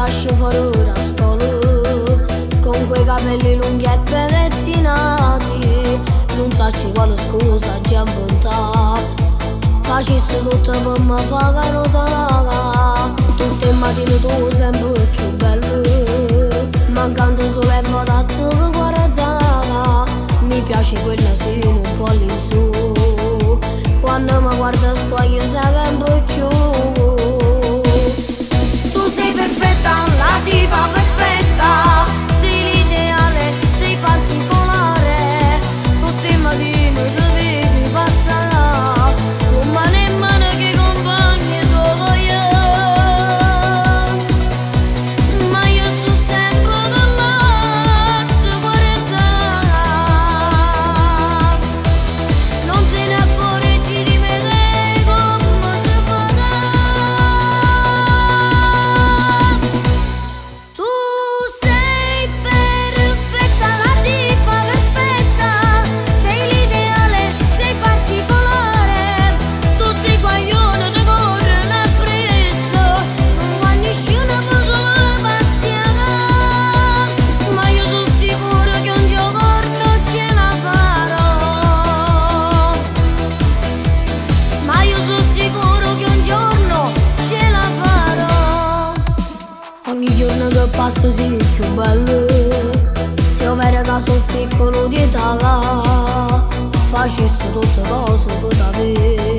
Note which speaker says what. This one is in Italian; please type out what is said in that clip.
Speaker 1: nasce fuori ora a scuola, con quei capelli lunghi e pettinati, non sacci quale scusa già inventà. Facessi tutto per me fare carota, tutte le mattine tu sempre più bello, mancando solo e votato che guarda, mi piace quella sì un po' all'insù, quando mi guarda squaglio sa che un po' più. Tu sei perfetta, la tipa perfetta, sei l'ideale, sei particolare, tutte le mattine ti vedi passare, con mano in mano che compagni solo io, ma io sto sempre dall'alto guardare, non se ne accorgi di me come si fa. Tu sei perfetta, la tipa perfetta, sei l'ideale, sei particolare, tutti i guaglioni ti corrono appresso, non va nessuno per solo passione, ma io sono sicura che un giorno ce la farò, ma io sono sicuro che un giorno ce la farò. Ogni giorno che passo si più bello, se io vedo che sono piccolo di età, facessi tutte cose per te.